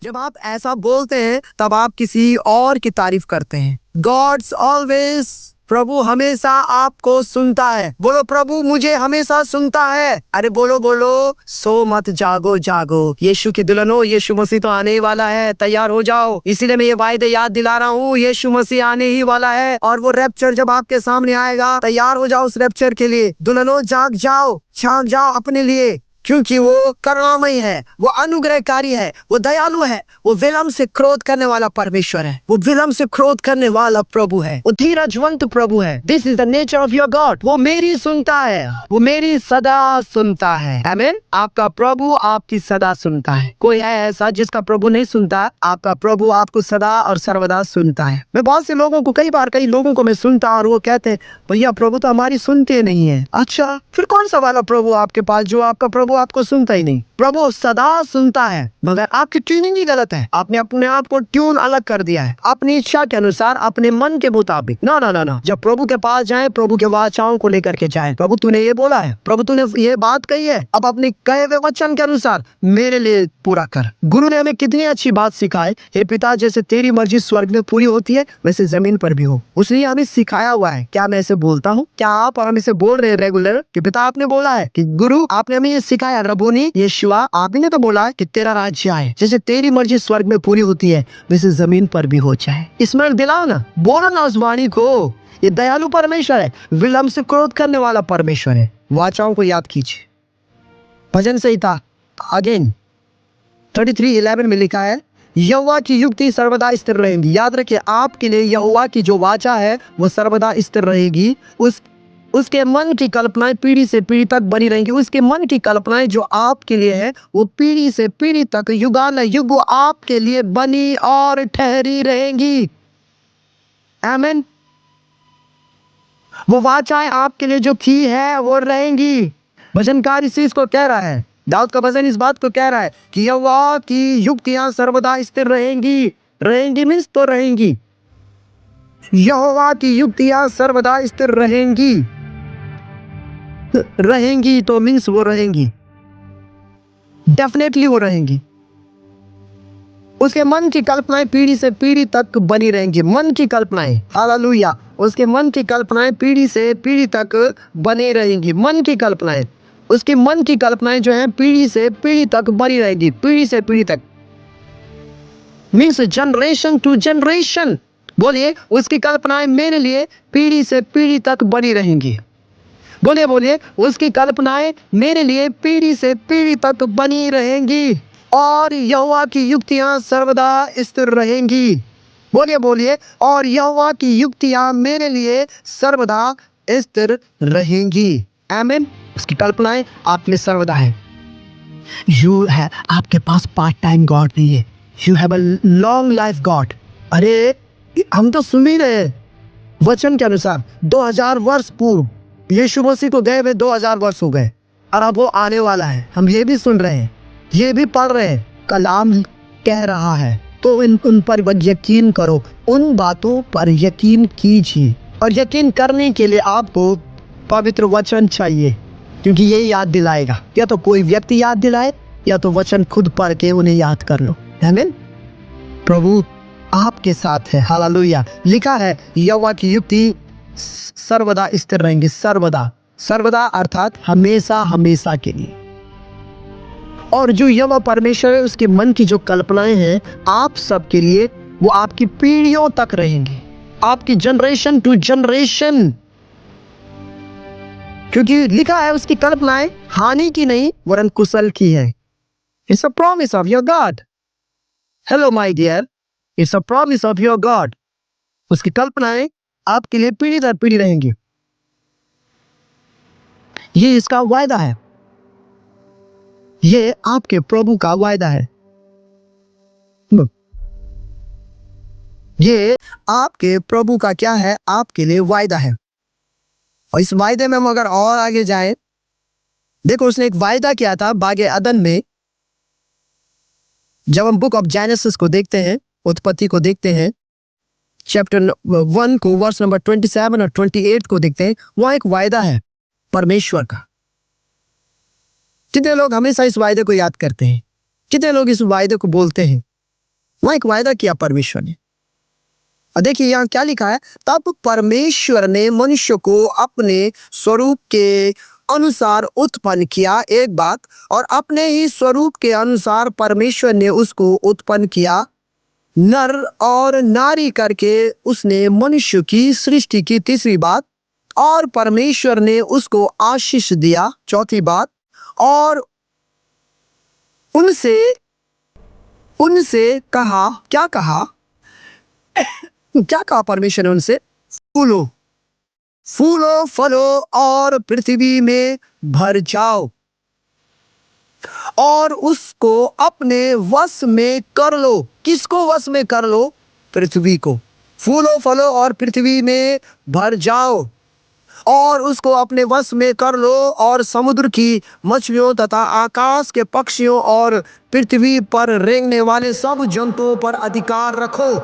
जब आप ऐसा बोलते हैं तब आप किसी और की तारीफ करते हैं। गॉड्स ऑलवेज, प्रभु हमेशा आपको सुनता है। बोलो, प्रभु मुझे हमेशा सुनता है। अरे बोलो बोलो, सो मत जागो जागो, यीशु की दुल्हनों, यीशु मसीह तो आने ही वाला है, तैयार हो जाओ। इसीलिए मैं ये वायदे याद दिला रहा हूँ, यीशु मसीह आने ही वाला है और वो रैप्चर जब आपके सामने आएगा, तैयार हो जाओ उस रैप्चर के लिए। दुल्हनों जाग जाओ, जाग जाओ अपने लिए, क्योंकि वो करुणामयी है, वो अनुग्रहकारी है, वो दयालु है, वो विलम्ब से क्रोध करने वाला परमेश्वर है, वो विलम्ब से क्रोध करने वाला प्रभु है, वो धीरजवंत प्रभु है। This is the nature of your God. वो मेरी सुनता है, वो मेरी सदा सुनता है। आमीन। आपका प्रभु आपकी सदा सुनता है। कोई है ऐसा जिसका प्रभु नहीं सुनता? आपका प्रभु आपको सदा और सर्वदा सुनता है। मैं बहुत से लोगों को, कई लोगों को मैं सुनता और वो कहते हैं, भैया प्रभु तो हमारी सुनते नहीं है। अच्छा, फिर कौन सा वाला प्रभु आपके पास जो आपका प्रभु आपको सुनता ही नहीं? प्रभु सदा सुनता है, मगर आपकी ट्यूनिंग ही गलत है। आपने अपने आप को ट्यून अलग कर दिया है, अपनी इच्छा के अनुसार, अपने मन के मुताबिक। ना ना ना ना, जब प्रभु के पास जाए, प्रभु के वाचाओं को लेकर के जाए। प्रभु तूने ये बोला है, प्रभु तूने ये बात कही है, अब अपने कहे हुए वचन के अनुसार मेरे लिए पूरा कर। गुरु ने हमें कितनी अच्छी बात सिखाई, हे पिता जैसे तेरी मर्जी स्वर्ग में पूरी होती है वैसे जमीन पर भी हो। उसने हमें सिखाया हुआ है। क्या मैं इसे बोलता हूँ? क्या आप और हम इसे बोल रहे हैं रेगुलर कि पिता आपने बोला है, कि गुरु आपने हमें ये सिखाया, रबोनी यीशुआ आपने तो बोला है कि तेरा राज्य आए, जैसे तेरी मर्जी स्वर्ग में पूरी होती है वैसे जमीन पर भी हो जाए। स्मरण दिलाओ ना, बोलो ना उस वाणी को। ये दयालु परमेश्वर है, विलम्ब से क्रोध करने वाला परमेश्वर है। वाचाओं को याद कीजिए। भजन संहिता अगेन 33:11 में लिखा है, यहोवा की युक्ति सर्वदा स्थिर रहेगी। याद रखिए, आपके लिए यहोवा की जो वाचा है वो सर्वदा स्थिर रहेगी। उसके मन की कल्पनाएं पीढ़ी से पीढ़ी तक बनी रहेंगी। उसके मन की कल्पनाएं जो आपके लिए है वो पीढ़ी से पीढ़ी तक, युगान युग आपके लिए बनी और ठहरी रहेंगी। आमीन। वो वाचाएं आपके लिए जो की है वो रहेंगी। भजनकार इस चीज को कह रहा है, दाऊद का भजन इस बात को कह रहा है कि यहोवा की युक्तियां सर्वदा स्थिर रहेंगी। रहेंगी मीन्स तो रहेंगी। यहोवा की युक्तियां सर्वदा स्थिर रहेंगी। रहेंगी तो मीन्स वो रहेंगी, डेफिनेटली वो रहेंगी। उसके मन की कल्पनाएं पीढ़ी से पीढ़ी तक बनी रहेंगी। मन की कल्पनाएं, हालेलुया, उसके मन की कल्पनाएं पीढ़ी से पीढ़ी तक बनी रहेंगी। मन की कल्पनाएं, उसके मन की कल्पनाएं जो है पीढ़ी से पीढ़ी तक बनी रहेंगी। पीढ़ी से पीढ़ी तक मीन्स जनरेशन टू जनरेशन। बोलिए, उसकी कल्पनाएं मेरे लिए पीढ़ी से पीढ़ी तक बनी रहेंगी। बोलिए बोलिए, उसकी कल्पनाएं मेरे लिए पीढ़ी से पीढ़ी तक बनी रहेंगी और यहोवा की युक्तियां सर्वदा स्थिर रहेंगी। बोलिए बोलिए, और यहोवा की युक्तियां मेरे लिए सर्वदा स्थिर रहेंगी। आमीन। उसकी कल्पनाएं आप में सर्वदा है। यू है, आपके पास पार्ट टाइम गॉड नहीं है। You have a long life God. अरे हम तो सुन ही रहे वचन के अनुसार 2000 वर्ष पूर्व यीशु मसीह को गए हुए 2000 वर्ष हो गए और अब वो आने वाला है। हम ये भी सुन रहे हैं, ये भी पढ़ रहे हैं, कलाम कह रहा है। तो उन पर यकीन करो, उन बातों पर यकीन कीजिए। और यकीन करने के लिए आपको पवित्र वचन चाहिए, क्योंकि ये याद दिलाएगा। या तो कोई व्यक्ति याद दिलाए या तो वचन खुद पढ़ के उन्हें याद कर लो। आमीन। प्रभु आपके साथ है। हालेलुया। लिखा है, यहोवा की युक्ति सर्वदा स्थिर रहेंगी। सर्वदा, सर्वदा अर्थात हमेशा हमेशा के लिए। और जो यहोवा परमेश्वर है उसके मन की जो कल्पनाएं हैं आप सबके लिए, वो आपकी पीढ़ियों तक रहेंगी, आपकी जनरेशन टू जनरेशन। क्योंकि लिखा है उसकी कल्पनाएं हानि की नहीं वरन कुशल की है। It's a promise of your god. Hello my dear, it's a promise of your god. उसकी कल्पनाएं आपके लिए पीढ़ी दर पीढ़ी रहेंगी। ये इसका वायदा है, ये आपके प्रभु का वायदा है। ये आपके प्रभु का क्या है? आपके लिए वायदा है। और इस वायदे में हम अगर और आगे जाएं, देखो उसने एक वायदा किया था बागे अदन में। जब हम बुक ऑफ जेनेसिस को देखते हैं, उत्पत्ति को देखते हैं, चैप्टर 1 को वर्स नंबर 27 और 28 को देखते हैं, वहां एक वायदा है परमेश्वर का। कितने लोग हमेशा इस वायदे को याद करते हैं? कितने लोग इस वायदे को बोलते हैं? वहाँ एक वायदा किया परमेश्वर ने। और देखिए यहाँ क्या लिखा है, तब परमेश्वर ने मनुष्य को अपने स्वरूप के अनुसार उत्पन्न किया, एक बात, और अपने ही स्वरूप के अनुसार परमेश्वर ने उसको उत्पन्न किया, नर और नारी करके उसने मनुष्य की सृष्टि की, तीसरी बात, और परमेश्वर ने उसको आशीष दिया, चौथी बात, और उनसे उनसे कहा, क्या कहा, क्या कहा परमेश्वर ने उनसे, फूलो फूलो फलो और पृथ्वी में भर जाओ और उसको अपने वश में कर लो। किसको वश में कर लो? पृथ्वी को। फूलो फलो और पृथ्वी में भर जाओ और उसको अपने वश में कर लो और समुद्र की मछलियों तथा आकाश के पक्षियों और पृथ्वी पर रेंगने वाले सब जंतुओं पर अधिकार रखो।